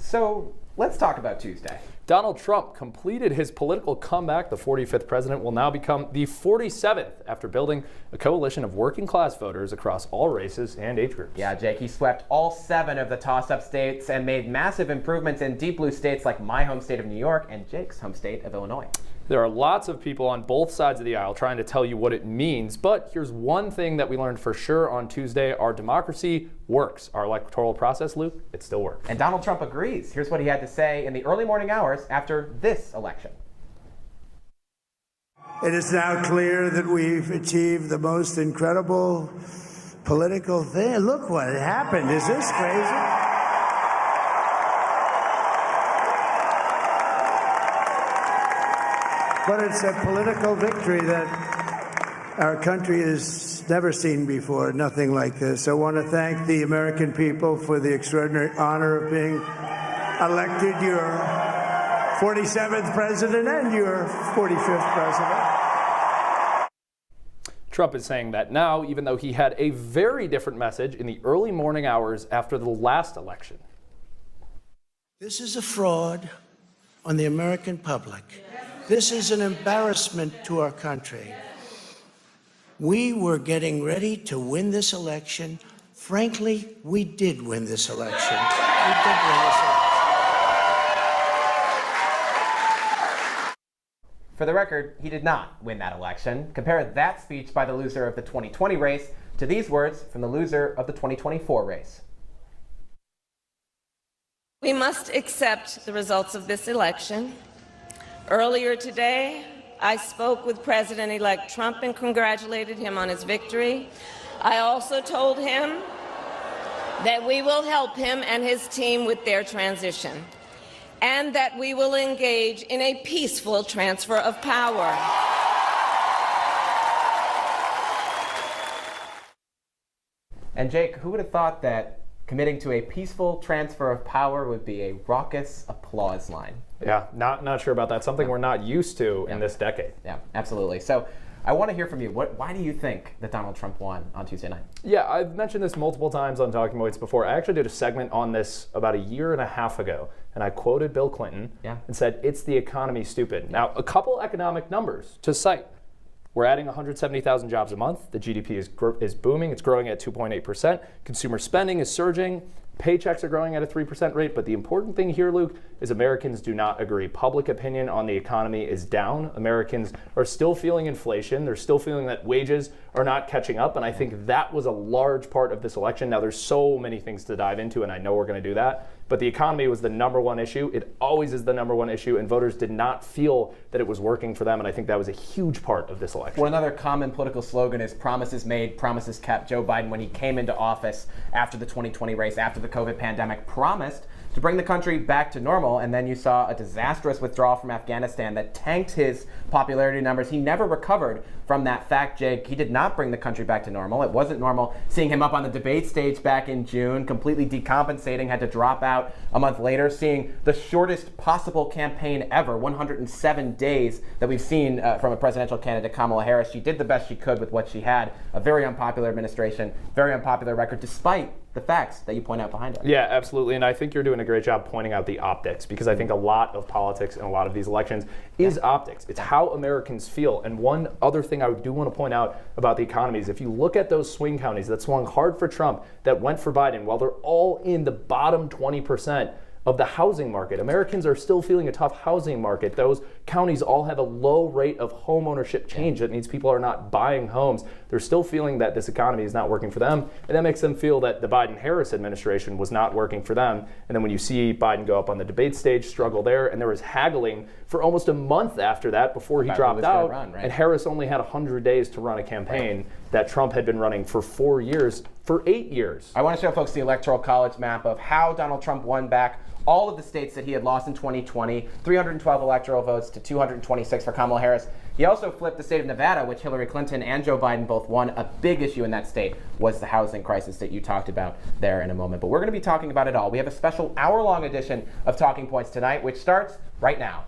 So let's talk about Tuesday. Donald Trump completed his political comeback. The 45th president will now become the 47th after building a coalition of working class voters across all races and age groups. Yeah, Jake, he swept all 7 of the toss-up states and made massive improvements in deep blue states like my home state of New York and Jake's home state of Illinois. There are lots of people on both sides of the aisle trying to tell you what it means, but here's one thing that we learned for sure on Tuesday: our democracy works. Our electoral process, Luke, it still works. And Donald Trump agrees. Here's what he had to say in the early morning hours after this election. It is now clear that we've achieved the most incredible political thing. Look what happened. Is this crazy? But it's a political victory that our country has never seen before, nothing like this. I want to thank the American people for the extraordinary honor of being elected your 47th president and your 45th president. Trump is saying that now, even though he had a very different message in the early morning hours after the last election. This is a fraud on the American public. This is an embarrassment to our country. We were getting ready to win this election. Frankly, we did win this election. We did win this election. For the record, he did not win that election. Compare that speech by the loser of the 2020 race to these words from the loser of the 2024 race. We must accept the results of this election. Earlier today, I spoke with President-elect Trump and congratulated him on his victory. I also told him that we will help him and his team with their transition, and that we will engage in a peaceful transfer of power. And Jake, who would have thought that committing to a peaceful transfer of power would be a raucous applause line? Yeah, not sure about that. Something we're not used to in this decade. Yeah, absolutely. So I want to hear from you. Why do you think that Donald Trump won on Tuesday night? Yeah, I've mentioned this multiple times on Talking Points before. I actually did a segment on this about a year and a half ago, and I quoted Bill Clinton and said, "It's the economy, stupid." Now, a couple economic numbers to cite. We're adding 170,000 jobs a month. The GDP is booming. It's growing at 2.8%. Consumer spending is surging. Paychecks are growing at a 3% rate. But the important thing here, Luke, is Americans do not agree. Public opinion on the economy is down. Americans are still feeling inflation. They're still feeling that wages are not catching up. And I think that was a large part of this election. Now, there's so many things to dive into, and I know we're going to do that. But the economy was the number one issue. It always is the number one issue, and voters did not feel that it was working for them, and I think that was a huge part of this election. Well, another common political slogan is promises made, promises kept. Joe Biden, when he came into office after the 2020 race, after the COVID pandemic, promised to bring the country back to normal, and then you saw a disastrous withdrawal from Afghanistan that tanked his popularity numbers. He never recovered from that fact, Jake. He did not bring the country back to normal. It wasn't normal seeing him up on the debate stage back in June, completely decompensating, had to drop out a month later, seeing the shortest possible campaign ever, 107 days that we've seen from a presidential candidate, Kamala Harris. She did the best she could with what she had. A very unpopular administration, very unpopular record, despite the facts that you point out behind it. Yeah, absolutely. And I think you're doing a great job pointing out the optics, because I think a lot of politics and a lot of these elections is optics. It's how Americans feel. And one other thing I do want to point out about the economy is if you look at those swing counties that swung hard for Trump, that went for Biden, while they're all in the bottom 20% of the housing market. Americans are still feeling a tough housing market. Those counties all have a low rate of home ownership change. That means people are not buying homes. They're still feeling that this economy is not working for them. And that makes them feel that the Biden-Harris administration was not working for them. And then when you see Biden go up on the debate stage, struggle there, and there was haggling for almost a month after that before he dropped out. And Harris only had 100 days to run a campaign that Trump had been running for 4 years, for 8 years. I want to show folks the Electoral College map of how Donald Trump won back all of the states that he had lost in 2020, 312 electoral votes to 226 for Kamala Harris. He also flipped the state of Nevada, which Hillary Clinton and Joe Biden both won. A big issue in that state was the housing crisis that you talked about there in a moment. But we're going to be talking about it all. We have a special hour-long edition of Talking Points tonight, which starts right now.